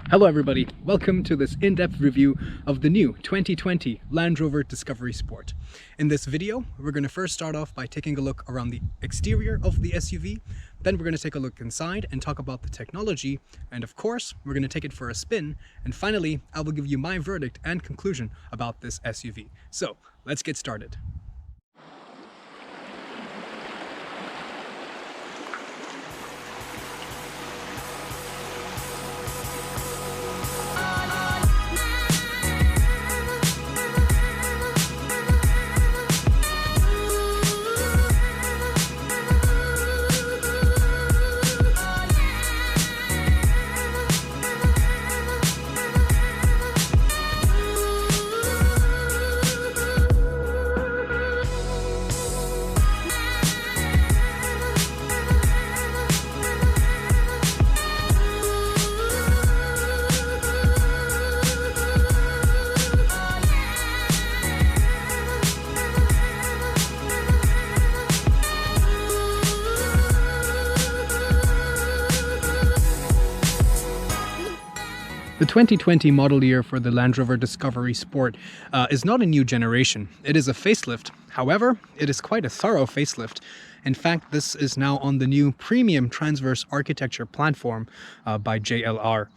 Hello everybody, welcome to this in-depth review of the new 2020 Land Rover Discovery Sport. In this video, we're going to first start off by taking a look around the exterior of the SUV, then we're going to take a look inside and talk about the technology, and of course, we're going to take it for a spin, and finally, I will give you my verdict and conclusion about this SUV. So, let's get started. The 2020 model year for the Land Rover Discovery Sport is not a new generation. It is a facelift. However, it is quite a thorough facelift. In fact, this is now on the new premium transverse architecture platform by JLR.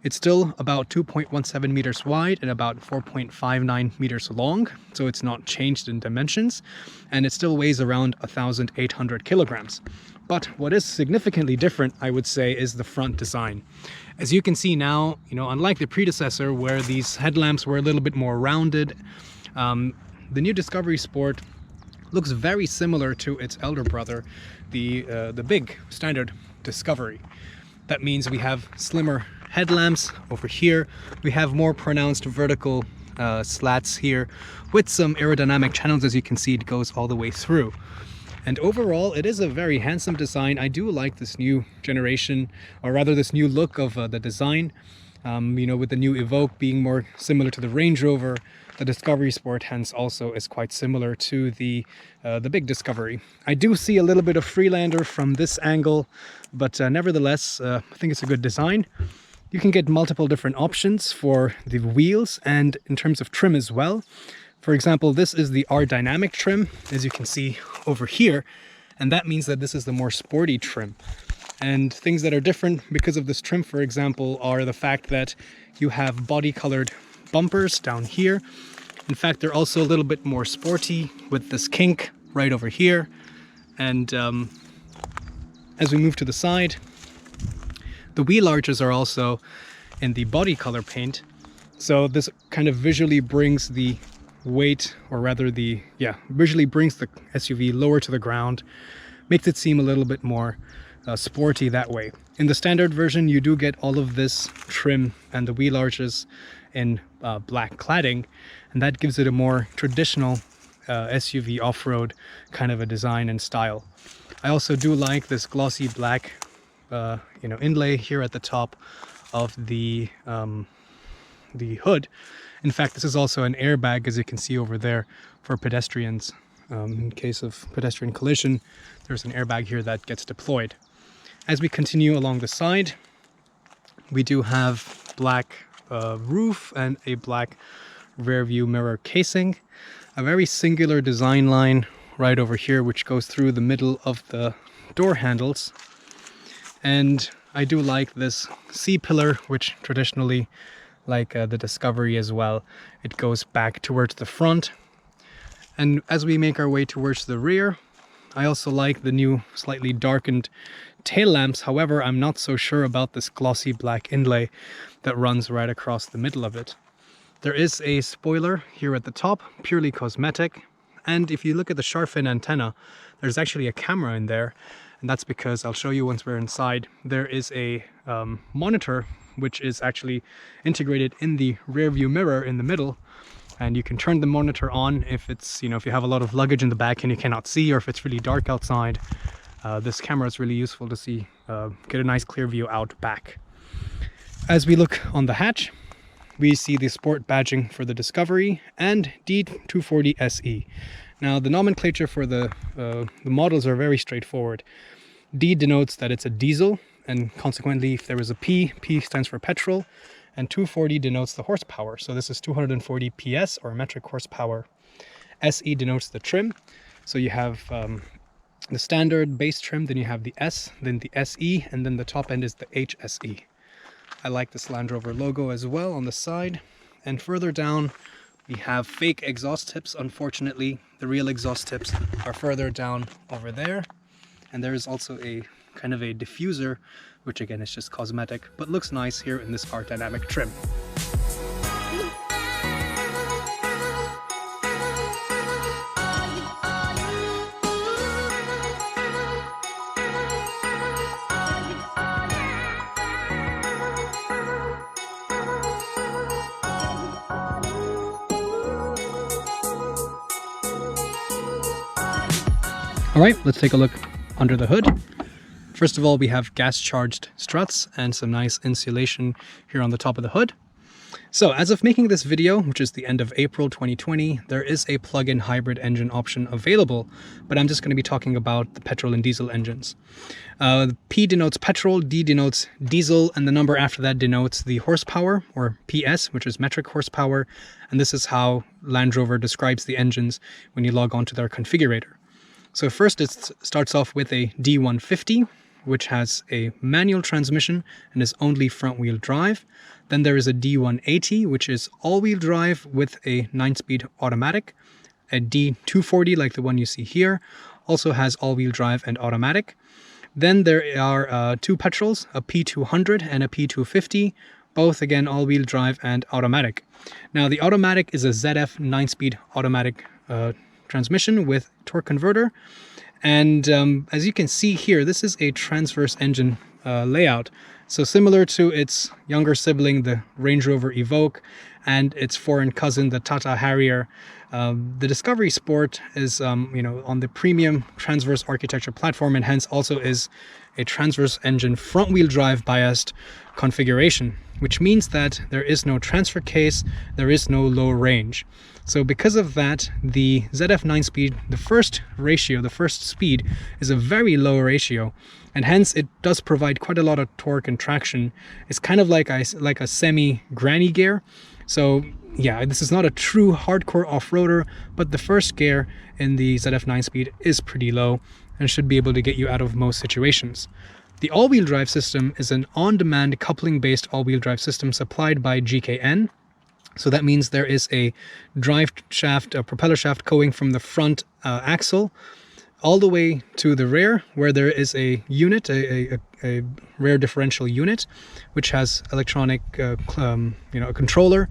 It's still about 2.17 meters wide and about 4.59 meters long, so it's not changed in dimensions, and it still weighs around 1,800 kilograms. But what is significantly different, I would say, is the front design. As you can see now, unlike the predecessor where these headlamps were a little bit more rounded, the new Discovery Sport looks very similar to its elder brother, the big standard Discovery. That means we have slimmer headlamps over here. We have more pronounced vertical slats here with some aerodynamic channels. As you can see, it goes all the way through. And overall, it is a very handsome design. I do like this new generation, or rather this new look of the design. With the new Evoque being more similar to the Range Rover, the Discovery Sport hence also is quite similar to the big Discovery. I do see a little bit of Freelander from this angle, but nevertheless, I think it's a good design. You can get multiple different options for the wheels and in terms of trim as well. For example, this is the R-Dynamic trim, as you can see over here, and that means that this is the more sporty trim. And things that are different because of this trim, for example, are the fact that you have body-colored bumpers down here. In fact, they're also a little bit more sporty with this kink right over here. And as we move to the side, the wheel arches are also in the body color paint. So this kind of visually brings the weight, or rather visually brings the SUV lower to the ground, makes it seem a little bit more sporty that way. In the standard version, you do get all of this trim and the wheel arches in black cladding, and that gives it a more traditional SUV off-road kind of a design and style. I also do like this glossy black inlay here at the top of the hood. In fact, this is also an airbag, as you can see over there, for pedestrians. In case of pedestrian collision, there's an airbag here that gets deployed. As we continue along the side, we do have black roof and a black rear view mirror casing. A very singular design line right over here, which goes through the middle of the door handles. And I do like this C-pillar, which traditionally, like the Discovery as well, it goes back towards the front. And as we make our way towards the rear, I also like the new slightly darkened tail lamps. However, I'm not so sure about this glossy black inlay that runs right across the middle of it. There is a spoiler here at the top, purely cosmetic. And if you look at the shark fin antenna, there's actually a camera in there. And that's because, I'll show you once we're inside, there is a monitor which is actually integrated in the rear view mirror in the middle, and you can turn the monitor on if it's, if you have a lot of luggage in the back and you cannot see, or if it's really dark outside. This camera is really useful to see, get a nice clear view out back. As we look on the hatch, we see the sport badging for the Discovery and D240 SE. Now, the nomenclature for the models are very straightforward. D denotes that it's a diesel, and consequently if there is a P, P stands for petrol, and 240 denotes the horsepower. So this is 240 PS or metric horsepower. SE denotes the trim. So you have the standard base trim, then you have the S, then the SE, and then the top end is the HSE. I like this Land Rover logo as well on the side. And further down, we have fake exhaust tips. Unfortunately, the real exhaust tips are further down over there. And there is also a kind of a diffuser, which again is just cosmetic, but looks nice here in this Art Dynamic trim. All right, let's take a look under the hood. First of all, we have gas-charged struts and some nice insulation here on the top of the hood. So as of making this video, which is the end of April 2020, there is a plug-in hybrid engine option available, but I'm just going to be talking about the petrol and diesel engines. P denotes petrol, D denotes diesel, and the number after that denotes the horsepower, or PS, which is metric horsepower, and this is how Land Rover describes the engines when you log on to their configurator. So first it starts off with a D240, which has a manual transmission and is only front-wheel drive. Then there is a D280, which is all-wheel drive with a 9-speed automatic. A D240, like the one you see here, also has all-wheel drive and automatic. Then there are two petrols, a P200 and a P250, both again all-wheel drive and automatic. Now the automatic is a ZF 9-speed automatic transmission with torque converter, and as you can see here, this is a transverse engine layout, so similar to its younger sibling, the Range Rover Evoque, and its foreign cousin, the Tata Harrier. The Discovery Sport is on the premium transverse architecture platform, and hence also is a transverse engine front-wheel drive biased configuration, which means that there is no transfer case, there is no low range. So because of that, the ZF 9-speed, the first speed, is a very low ratio, and hence it does provide quite a lot of torque and traction. It's kind of like a semi-granny gear. So yeah, this is not a true hardcore off-roader, but the first gear in the ZF 9-speed is pretty low and should be able to get you out of most situations. The all-wheel drive system is an on-demand coupling-based all-wheel drive system supplied by GKN. So that means there is a drive shaft, a propeller shaft going from the front axle all the way to the rear, where there is a unit, a rear differential unit, which has electronic, a controller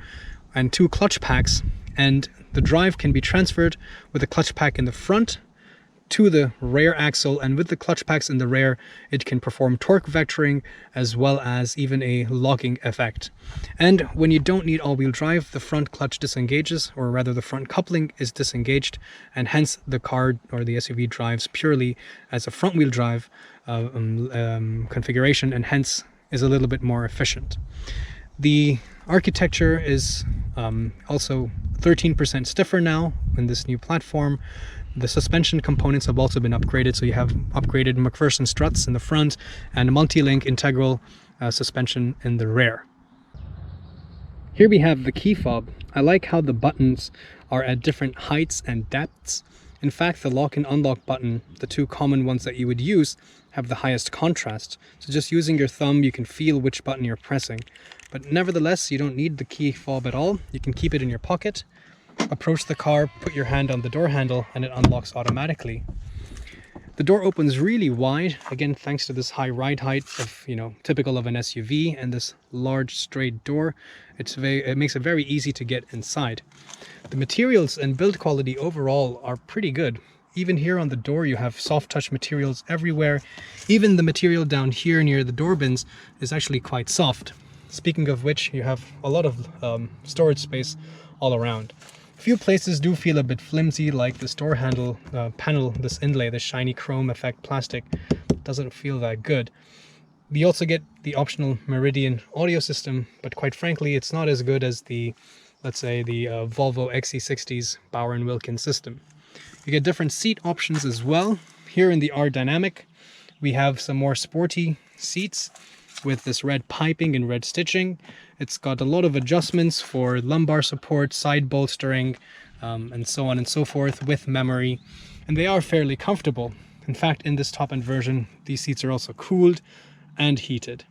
and two clutch packs, and the drive can be transferred with a clutch pack in the front to the rear axle, and with the clutch packs in the rear, it can perform torque vectoring as well as even a locking effect. And when you don't need all-wheel drive, the front clutch disengages, or rather the front coupling is disengaged, and hence the car or the SUV drives purely as a front-wheel drive configuration, and hence is a little bit more efficient. The architecture is also 13% stiffer now in this new platform. The suspension components have also been upgraded, so you have upgraded McPherson struts in the front and multi-link integral suspension in the rear. Here we have the key fob. I like how the buttons are at different heights and depths. In fact, the lock and unlock button, the two common ones that you would use, have the highest contrast. So just using your thumb, you can feel which button you're pressing. But nevertheless, you don't need the key fob at all. You can keep it in your pocket, approach the car, put your hand on the door handle, and it unlocks automatically. The door opens really wide, again thanks to this high ride height of, typical of an SUV, and this large straight door. It makes it very easy to get inside. The materials and build quality overall are pretty good. Even here on the door you have soft touch materials everywhere. Even the material down here near the door bins is actually quite soft. Speaking of which, you have a lot of storage space all around. A few places do feel a bit flimsy, like this door handle panel, this inlay, this shiny chrome effect plastic doesn't feel that good. We also get the optional Meridian audio system, but quite frankly it's not as good as the, let's say, the Volvo XC60's Bauer & Wilkins system. You get different seat options as well. Here in the R Dynamic, We have some more sporty seats with this red piping and red stitching. It's got a lot of adjustments for lumbar support, side bolstering, and so on and so forth with memory. And they are fairly comfortable. In fact, in this top-end version, these seats are also cooled and heated.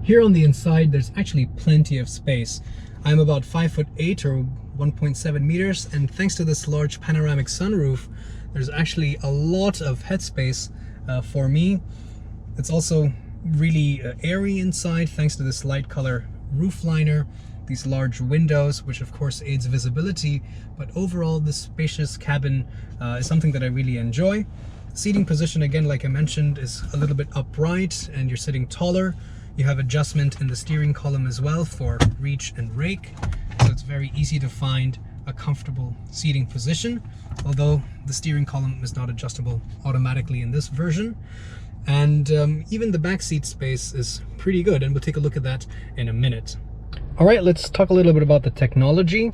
Here on the inside, there's actually plenty of space. I'm about 5'8" or 1.7 meters, and thanks to this large panoramic sunroof, there's actually a lot of headspace for me. It's also really airy inside thanks to this light color roof liner, these large windows, which of course aids visibility, but overall this spacious cabin is something that I really enjoy. Seating position, again, like I mentioned, is a little bit upright and you're sitting taller. You have adjustment in the steering column as well for reach and rake, so it's very easy to find a comfortable seating position, although the steering column is not adjustable automatically in this version. And even the back seat space is pretty good, and we'll take a look at that in a minute. All right, let's talk a little bit about the technology.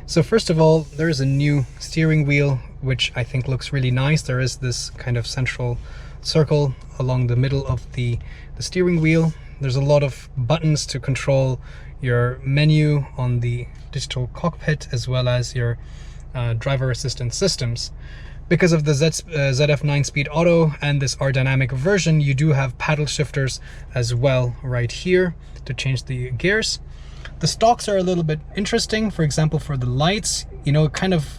So first of all, there is a new steering wheel, which I think looks really nice. There is this kind of central circle along the middle of the steering wheel. There's a lot of buttons to control your menu on the digital cockpit, as well as your driver assistance systems. Because of the ZF 9-speed auto and this R-Dynamic version, you do have paddle shifters as well right here to change the gears. The stalks are a little bit interesting. For example, for the lights, you know, it kind of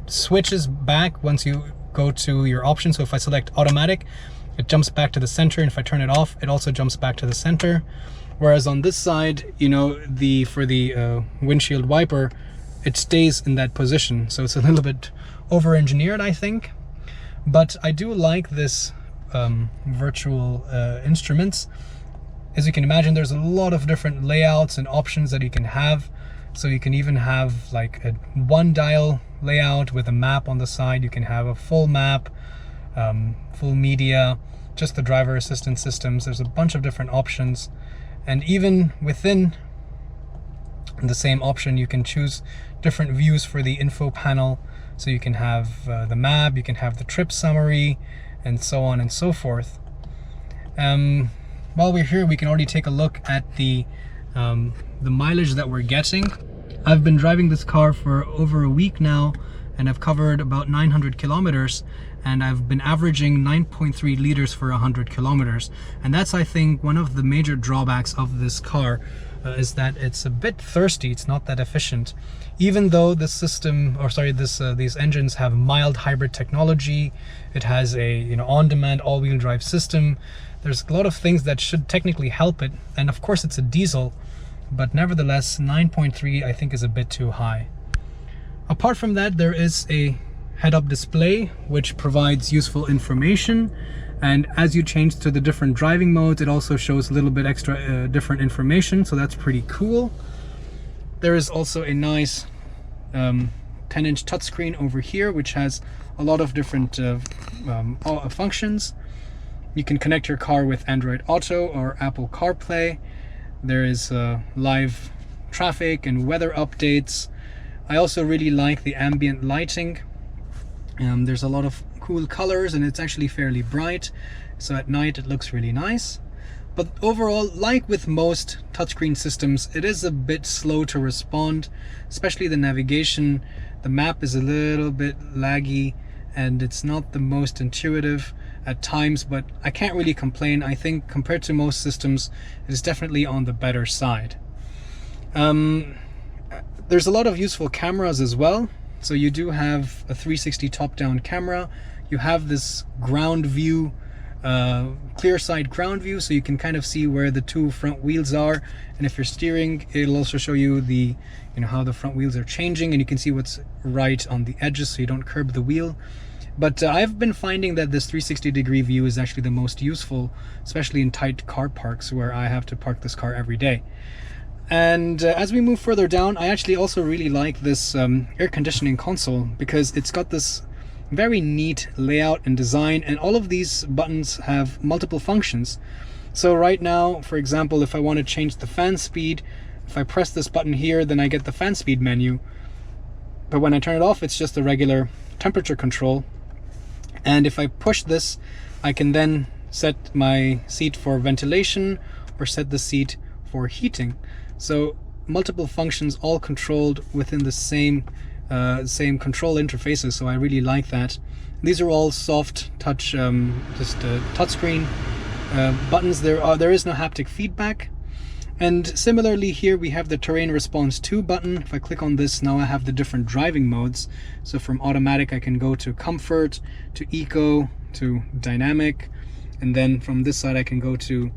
switches back once you go to your options. So if I select automatic, it jumps back to the center, and if I turn it off, it also jumps back to the center. Whereas on this side, you know, for the windshield wiper, it stays in that position. So it's a little bit over-engineered, I think. But I do like this virtual instruments. As you can imagine, there's a lot of different layouts and options that you can have. So you can even have like a one dial layout with a map on the side. You can have a full map, full media, just the driver assistance systems. There's a bunch of different options. And even within the same option, you can choose different views for the info panel. So you can have the map, you can have the trip summary, and so on and so forth. While we're here, we can already take a look at the mileage that we're getting. I've been driving this car for over a week now, and I've covered about 900 kilometers, and I've been averaging 9.3 liters for 100 kilometers. And that's, I think, one of the major drawbacks of this car, is that it's a bit thirsty. It's not that efficient. Even though this system, or sorry, these engines have mild hybrid technology, it has a on-demand all-wheel drive system. There's a lot of things that should technically help it, and of course it's a diesel, but nevertheless 9.3 I think is a bit too high. Apart from that, there is a head-up display which provides useful information, and as you change to the different driving modes, it also shows a little bit extra different information, so that's pretty cool. There is also a nice 10-inch touchscreen over here, which has a lot of different functions. You can connect your car with Android Auto or Apple CarPlay. There is live traffic and weather updates. I also really like the ambient lighting. There's a lot of cool colors, and it's actually fairly bright, so at night it looks really nice. But overall, like with most touchscreen systems, it is a bit slow to respond, especially the navigation. The map is a little bit laggy, and it's not the most intuitive at times, but I can't really complain. I think compared to most systems, it is definitely on the better side. There's a lot of useful cameras as well. So you do have a 360 top-down camera. You have this ground view, clear side ground view, so you can kind of see where the two front wheels are. And if you're steering, it'll also show you the how the front wheels are changing, and you can see what's right on the edges so you don't curb the wheel. But I've been finding that this 360-degree view is actually the most useful, especially in tight car parks where I have to park this car every day. And as we move further down, I actually also really like this air conditioning console, because it's got this very neat layout and design, and all of these buttons have multiple functions. So right now, for example, if I want to change the fan speed, if I press this button here, then I get the fan speed menu. But when I turn it off, it's just a regular temperature control. And if I push this, I can then set my seat for ventilation or set the seat for heating. So multiple functions all controlled within the same control interfaces, so I really like that. These are all soft touch, touchscreen buttons. There is no haptic feedback. And similarly here we have the terrain response 2 button. If I click on this, now I have the different driving modes. So from automatic I can go to comfort, to eco, to dynamic, and then from this side I can go to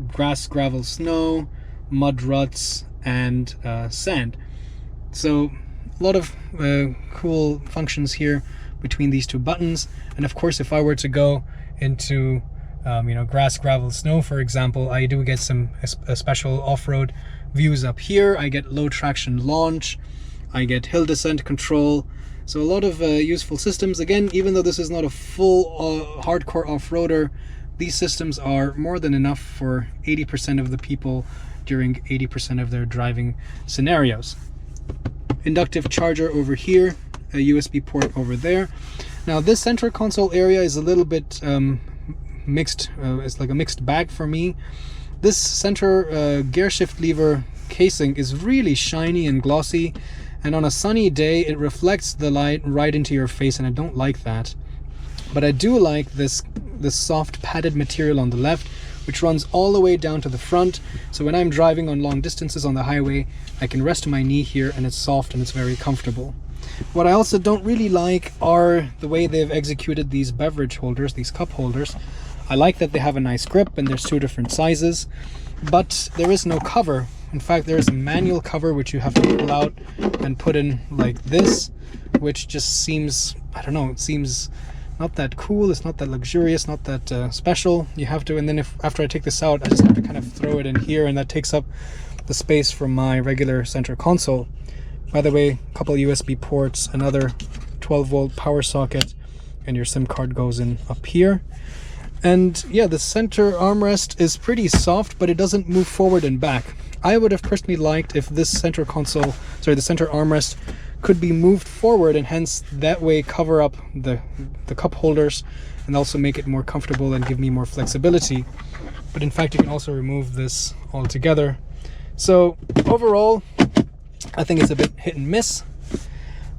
grass, gravel, snow, mud, ruts, and sand. So a lot of cool functions here between these 2 buttons. And of course, if I were to go into grass, gravel, snow, for example, I do get some special off-road views up here. I get low traction launch, I get hill descent control. So a lot of useful systems. Again, even though this is not a full hardcore off-roader, these systems are more than enough for 80% of the people during 80% of their driving scenarios. Inductive charger over here, a USB port over there. Now this center console area is a little bit mixed. It's like a mixed bag for me. This center gear shift lever casing is really shiny and glossy, and on a sunny day it reflects the light right into your face, and I don't like that. But I do like this soft padded material on the left, which runs all the way down to the front. So when I'm driving on long distances on the highway, I can rest my knee here and it's soft and it's very comfortable. What I also don't really like are the way they've executed these beverage holders, these cup holders. I like that they have a nice grip and there's 2 different sizes, but there is no cover. In fact, there is a manual cover which you have to pull out and put in like this, which just seems, I don't know, it seems not that cool. It's not that luxurious, not that special. You have to, and then after I take this out, I just have to kind of throw it in here, and that takes up the space from my regular center console. By the way, a couple USB ports, another 12-volt power socket, and your SIM card goes in up here. And yeah, the center armrest is pretty soft, but it doesn't move forward and back. I would have personally liked if this center console, the center armrest could be moved forward, and hence that way cover up the cup holders and also make it more comfortable and give me more flexibility. But in fact, you can also remove this altogether. So overall, I think it's a bit hit and miss,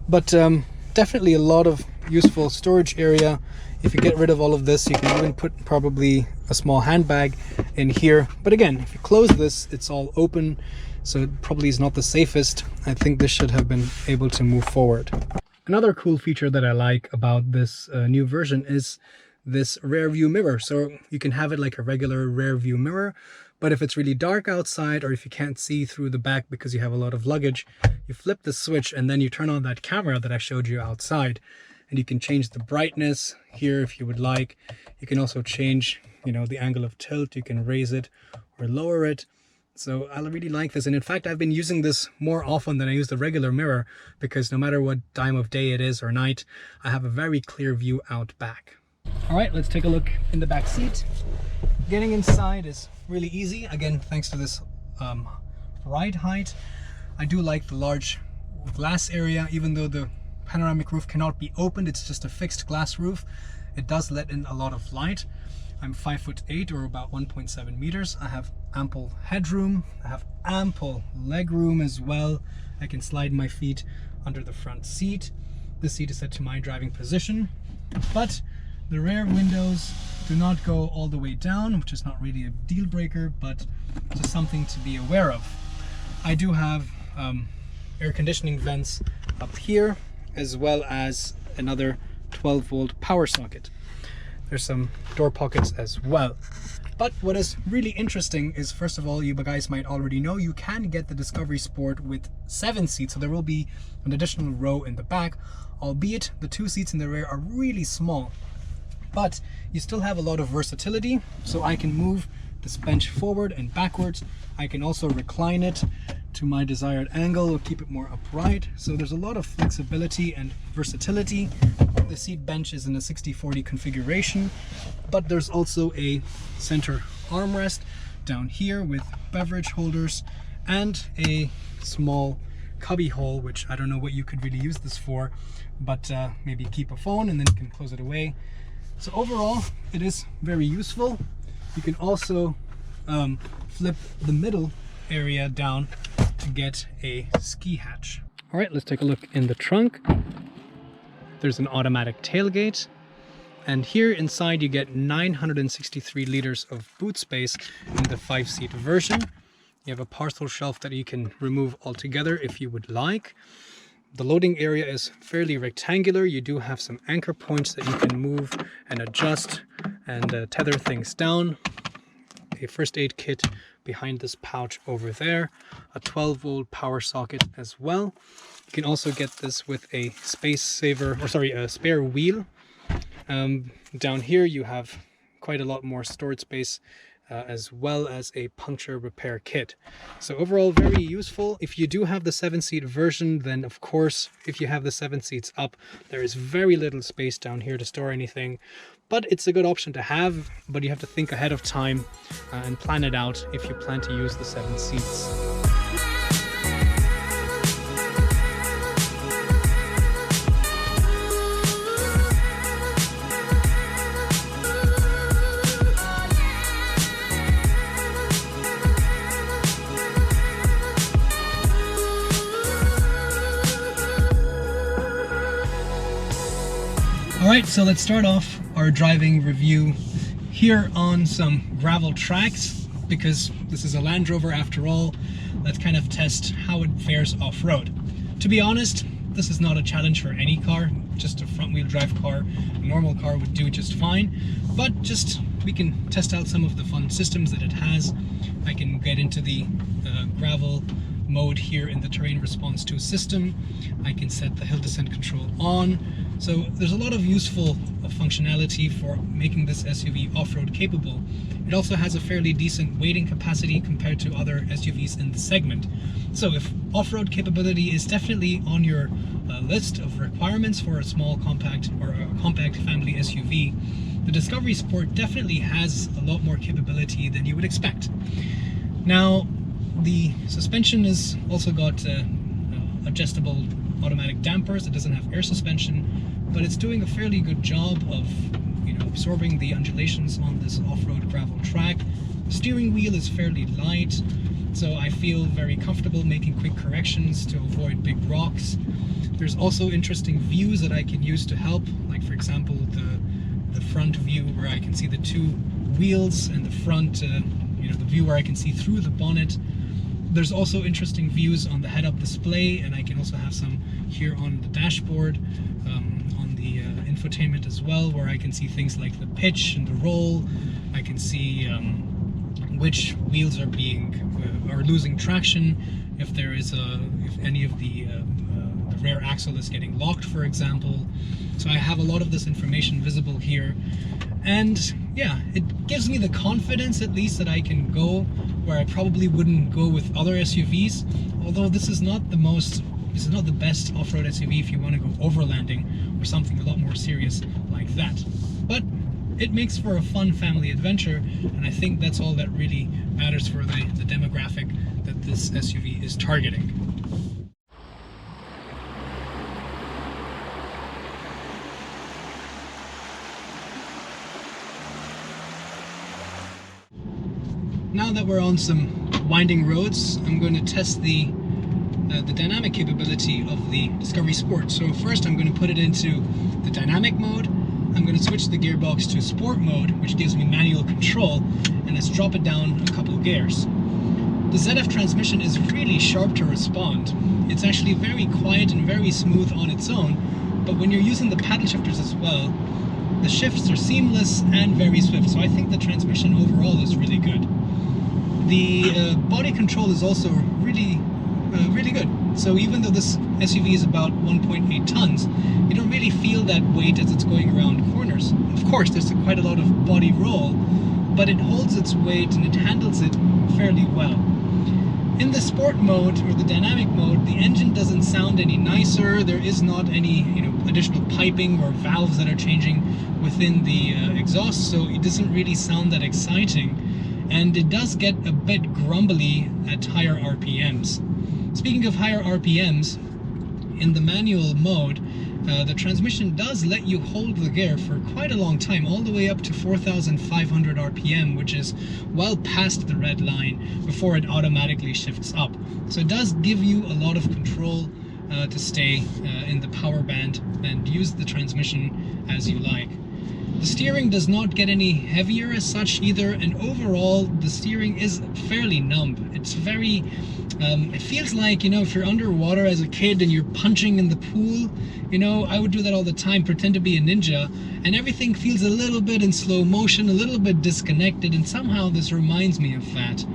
but definitely a lot of useful storage area. If you get rid of all of this, you can even put probably a small handbag in here. But again, if you close this, it's all open, so it probably is not the safest. I think this should have been able to move forward. Another cool feature that I like about this new version is this rear view mirror. So you can have it like a regular rear view mirror, but if it's really dark outside, or if you can't see through the back because you have a lot of luggage, you flip the switch and then you turn on that camera that I showed you outside. And you can change the brightness here if you would like. You can also change, the angle of tilt. You can raise it or lower it. So I really like this. And in fact, I've been using this more often than I use the regular mirror, because no matter what time of day it is or night, I have a very clear view out back. All right, let's take a look in the back seat. Getting inside is really easy. Again, thanks to this ride height. I do like the large glass area, even though the panoramic roof cannot be opened. It's just a fixed glass roof. It does let in a lot of light. I'm 5'8" or about 1.7 meters. I have ample headroom. I have ample leg room as well. I can slide my feet under the front seat. The seat is set to my driving position, but the rear windows do not go all the way down, which is not really a deal breaker, but just something to be aware of. I do have air conditioning vents up here, as well as another 12-volt power socket. There's some door pockets as well. But what is really interesting is, first of all, you guys might already know, you can get the Discovery Sport with 7 seats, so there will be an additional row in the back, albeit the 2 seats in the rear are really small. But you still have a lot of versatility, so I can move this bench forward and backwards. I can also recline it to my desired angle or keep it more upright. So there's a lot of flexibility and versatility. The seat bench is in a 60/40 configuration, but there's also a center armrest down here with beverage holders and a small cubby hole, which I don't know what you could really use this for, but maybe keep a phone and then you can close it away. So overall, it is very useful. You can also flip the middle area down to get a ski hatch. All right, let's take a look in the trunk. There's an automatic tailgate. And here inside you get 963 liters of boot space in the 5-seat version. You have a parcel shelf that you can remove altogether if you would like. The loading area is fairly rectangular. You do have some anchor points that you can move and adjust and tether things down. A first aid kit behind this pouch over there. A 12-volt power socket as well. You can also get this with a a spare wheel. Down here you have quite a lot more storage space as well as a puncture repair kit. So overall very useful. If you do have the 7-seat version, then of course if you have the 7 seats up, there is very little space down here to store anything. But it's a good option to have, but you have to think ahead of time and plan it out if you plan to use the 7 seats. Alright, so let's start off our driving review here on some gravel tracks, because this is a Land Rover after all. Let's kind of test how it fares off-road. To be honest, this is not a challenge for any car. Just a front-wheel drive car, a normal car would do just fine. But we can test out some of the fun systems that it has. I can get into the gravel mode here in the terrain response 2 system. I can set the hill descent control on. So there's a lot of useful functionality for making this SUV off-road capable. It also has a fairly decent weighting capacity compared to other SUVs in the segment. So if off-road capability is definitely on your list of requirements for a small compact or a compact family SUV, the Discovery Sport definitely has a lot more capability than you would expect. Now, the suspension has also got adjustable automatic dampers. It doesn't have air suspension, but it's doing a fairly good job of absorbing the undulations on this off-road gravel track. The steering wheel is fairly light, so I feel very comfortable making quick corrections to avoid big rocks. There's also interesting views that I can use to help, like for example the front view where I can see the 2 wheels, and the front the view where I can see through the bonnet. There's also interesting views on the head-up display, and I can also have some here on the dashboard, on the infotainment as well, where I can see things like the pitch and the roll. I can see which wheels are losing traction, if any of the rear axle is getting locked, for example. So I have a lot of this information visible here, and yeah, it gives me the confidence at least that I can go where I probably wouldn't go with other SUVs. Although this is not the best off-road SUV if you want to go overlanding or something a lot more serious like that. But it makes for a fun family adventure, and I think that's all that really matters for the demographic that this SUV is targeting. Now that we're on some winding roads, I'm going to test the dynamic capability of the Discovery Sport. So first I'm going to put it into the dynamic mode. I'm going to switch the gearbox to sport mode, which gives me manual control, and let's drop it down a couple of gears. The ZF transmission is really sharp to respond. It's actually very quiet and very smooth on its own, but when you're using the paddle shifters as well, the shifts are seamless and very swift, so I think the transmission overall is really good. The body control is also really good. So even though this SUV is about 1.8 tons, you don't really feel that weight as it's going around corners. Of course, there's quite a lot of body roll, but it holds its weight and it handles it fairly well. In the sport mode or the dynamic mode, the engine doesn't sound any nicer. There is not any additional piping or valves that are changing within the exhaust, so it doesn't really sound that exciting. And it does get a bit grumbly at higher RPMs. Speaking of higher RPMs, in the manual mode, the transmission does let you hold the gear for quite a long time, all the way up to 4,500 RPM, which is well past the red line before it automatically shifts up. So it does give you a lot of control to stay in the power band and use the transmission as you like. The steering does not get any heavier as such either, and overall the steering is fairly numb. It's very, it feels like, you know, if you're underwater as a kid and you're punching in the pool, you know, I would do that all the time, pretend to be a ninja, and everything feels a little bit in slow motion, a little bit disconnected, and somehow this reminds me of that.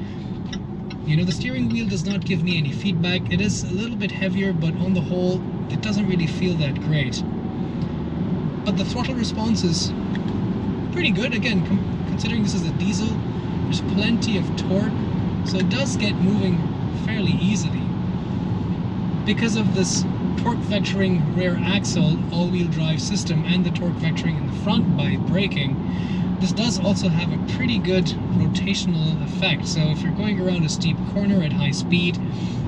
You know, the steering wheel does not give me any feedback. It is a little bit heavier, but on the whole, it doesn't really feel that great. But the throttle response is pretty good. Again, considering this is a diesel, there's plenty of torque, so it does get moving fairly easily. Because of this torque vectoring rear axle all-wheel drive system and the torque vectoring in the front by braking, this does also have a pretty good rotational effect. So if you're going around a steep corner at high speed,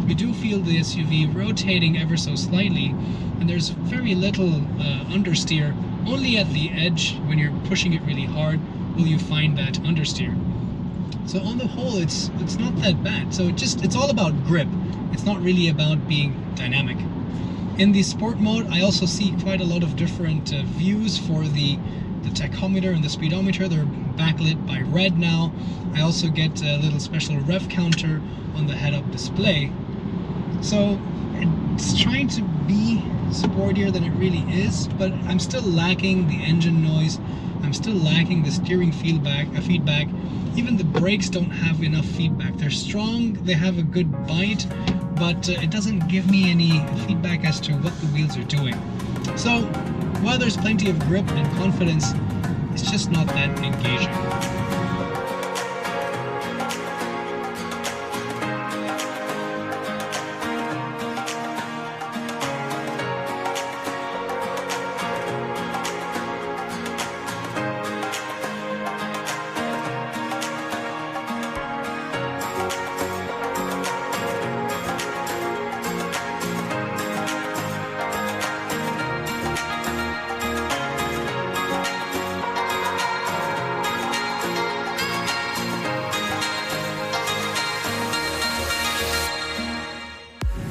you do feel the SUV rotating ever so slightly, and there's very little understeer. Only at the edge, when you're pushing it really hard, will you find that understeer. So on the whole, it's not that bad. So it's all about grip. It's not really about being dynamic. In the sport mode, I also see quite a lot of different views for the tachometer and the speedometer. They're backlit by red now. I also get a little special rev counter on the head-up display. So it's trying to be sportier than it really is, but I'm still lacking the engine noise. I'm still lacking the steering feedback. Even the brakes don't have enough feedback. They're strong, they have a good bite, but it doesn't give me any feedback as to what the wheels are doing. So while there's plenty of grip and confidence, it's just not that engaging.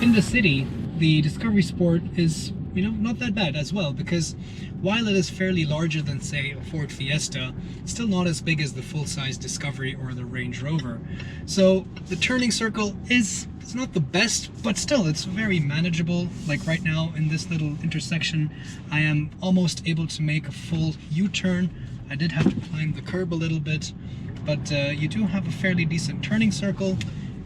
In the city, the Discovery Sport is, you know, not that bad as well, because while it is fairly larger than, say, a Ford Fiesta, it's still not as big as the full-size Discovery or the Range Rover. So the turning circle it's not the best, but still it's very manageable. Like right now in this little intersection, I am almost able to make a full U-turn. I did have to climb the curb a little bit, but you do have a fairly decent turning circle.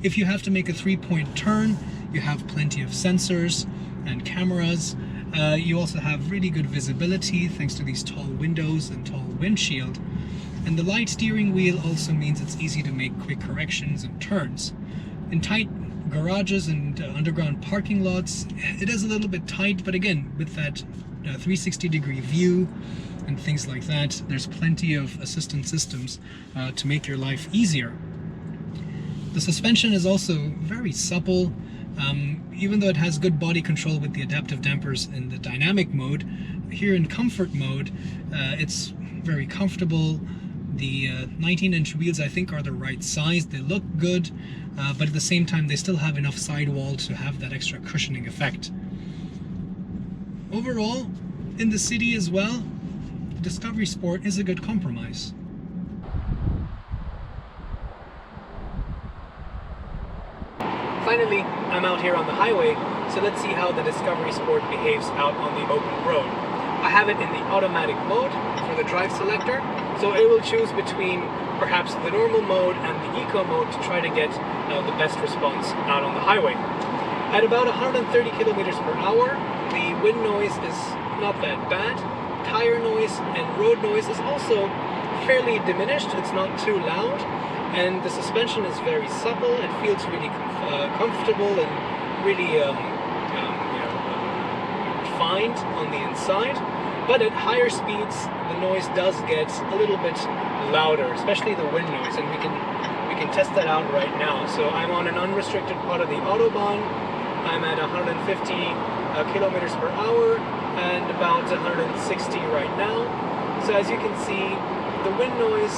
If you have to make a 3-point turn, you have plenty of sensors and cameras. You also have really good visibility thanks to these tall windows and tall windshield. And the light steering wheel also means it's easy to make quick corrections and turns. In tight garages and underground parking lots, it is a little bit tight, but again, with that 360-degree view and things like that, there's plenty of assistance systems to make your life easier. The suspension is also very supple. Even though it has good body control with the adaptive dampers in the dynamic mode, here in comfort mode, it's very comfortable. The 19-inch wheels, I think, are the right size. They look good, but at the same time, they still have enough sidewall to have that extra cushioning effect. Overall, in the city as well, the Discovery Sport is a good compromise. Finally, I'm out here on the highway, so let's see how the Discovery Sport behaves out on the open road. I have it in the automatic mode for the drive selector, so it will choose between perhaps the normal mode and the eco mode to try to get the best response out on the highway. At about 130 kilometers per hour, the wind noise is not that bad. Tire noise and road noise is also fairly diminished. It's not too loud. And the suspension is very supple. It feels really comfortable and really refined on the inside. But at higher speeds, the noise does get a little bit louder, especially the wind noise, and we can test that out right now. So I'm on an unrestricted part of the Autobahn, I'm at 150 kilometers per hour and about 160 right now. So as you can see, the wind noise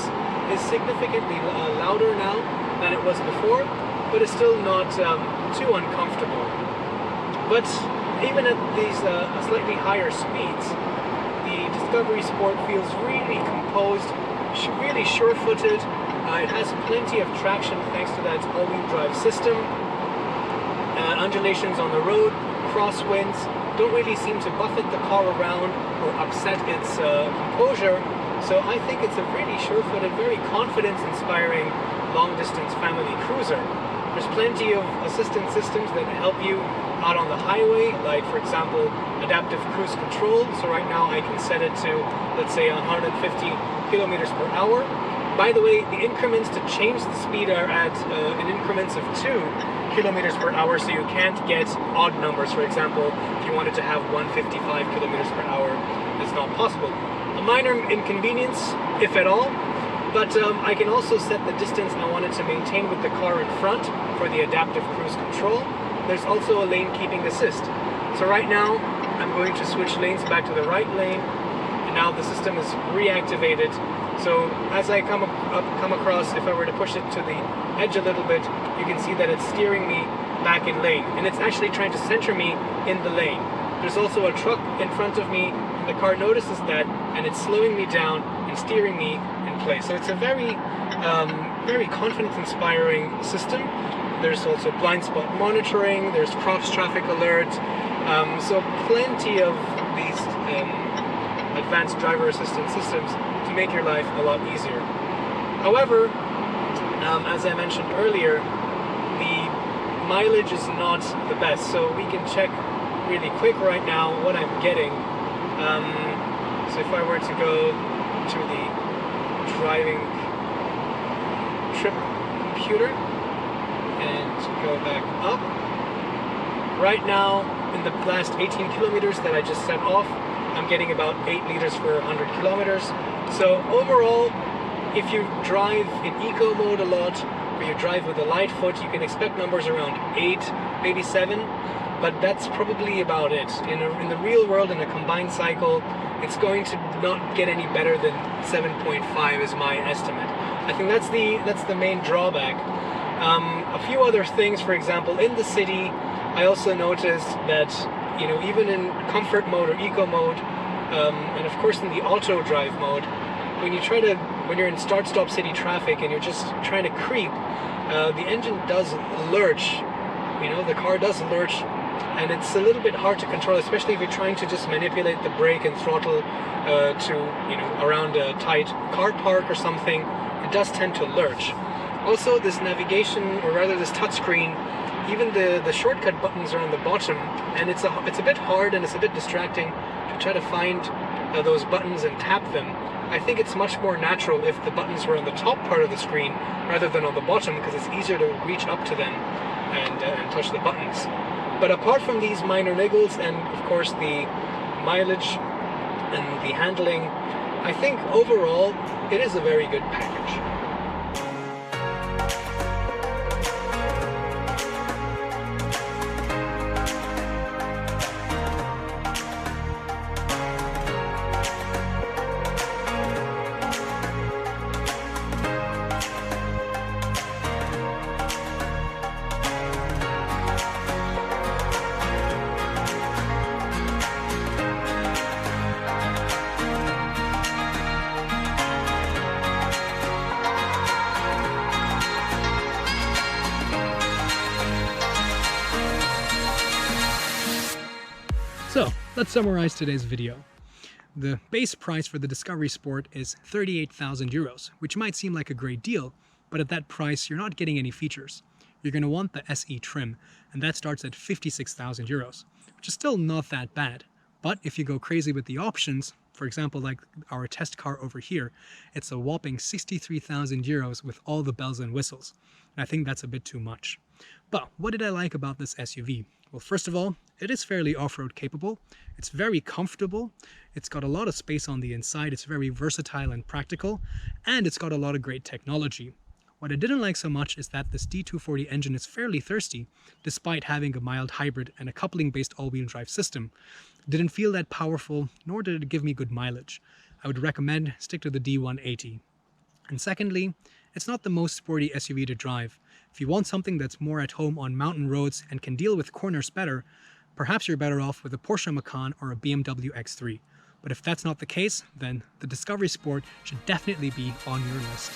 is significantly louder now than it was before, but it's still not too uncomfortable. But even at these slightly higher speeds, the Discovery Sport feels really composed, really sure-footed. It has plenty of traction thanks to that all-wheel drive system. Undulations on the road, crosswinds, don't really seem to buffet the car around or upset its composure. So I think it's a really sure-footed, very confidence-inspiring long-distance family cruiser. There's plenty of assistance systems that help you out on the highway, like for example adaptive cruise control. So right now I can set it to, let's say, 150 kilometers per hour. By the way, the increments to change the speed are at in increments of 2 kilometers per hour, so you can't get odd numbers. For example, if you wanted to have 155 kilometers per hour, it's not possible. A minor inconvenience, if at all, but I can also set the distance I wanted to maintain with the car in front for the adaptive cruise control. There's also a lane keeping assist. So right now, I'm going to switch lanes back to the right lane, and now the system is reactivated. So as I come across, if I were to push it to the edge a little bit, you can see that it's steering me back in lane, and it's actually trying to center me in the lane. There's also a truck in front of me, and the car notices that, and it's slowing me down and steering me in place. So it's a very, very confidence-inspiring system. There's also blind spot monitoring, there's cross-traffic alert, so plenty of these advanced driver assistance systems to make your life a lot easier. However, as I mentioned earlier, the mileage is not the best, so we can check really quick right now what I'm getting. So if I were to go to the driving trip computer and go back up, right now in the last 18 kilometers that I just set off, I'm getting about 8 liters per 100 kilometers. So overall, if you drive in eco mode a lot, or you drive with a light foot, you can expect numbers around 8, maybe 7, but that's probably about it. In the real world, in a combined cycle, it's going to not get any better than 7.5 is my estimate. I think that's the main drawback. A few other things, for example, in the city, I also noticed that, you know, even in comfort mode or eco mode, and of course in the auto drive mode, when you're in start-stop city traffic and you're just trying to creep, the engine does lurch. You know, the car does lurch, and it's a little bit hard to control, especially if you're trying to just manipulate the brake and throttle to, you know, around a tight car park or something. It does tend to lurch. Also, this navigation, or rather this touchscreen, even the shortcut buttons are on the bottom, and it's a bit hard and it's a bit distracting to try to find those buttons and tap them. I think it's much more natural if the buttons were on the top part of the screen rather than on the bottom, because it's easier to reach up to them and touch the buttons. But apart from these minor niggles and of course the mileage and the handling, I think overall it is a very good package. So let's summarize today's video. The base price for the Discovery Sport is 38,000 euros, which might seem like a great deal, but at that price you're not getting any features. You're going to want the SE trim, and that starts at 56,000 euros, which is still not that bad. But if you go crazy with the options, for example, like our test car over here, it's a whopping 63,000 euros with all the bells and whistles. And I think that's a bit too much. But what did I like about this SUV? Well, first of all, it is fairly off-road capable. It's very comfortable. It's got a lot of space on the inside. It's very versatile and practical, and it's got a lot of great technology. What I didn't like so much is that this D240 engine is fairly thirsty, despite having a mild hybrid and a coupling-based all-wheel drive system. It didn't feel that powerful, nor did it give me good mileage. I would recommend stick to the D180. And secondly, it's not the most sporty SUV to drive. If you want something that's more at home on mountain roads and can deal with corners better, perhaps you're better off with a Porsche Macan or a BMW X3. But if that's not the case, then the Discovery Sport should definitely be on your list.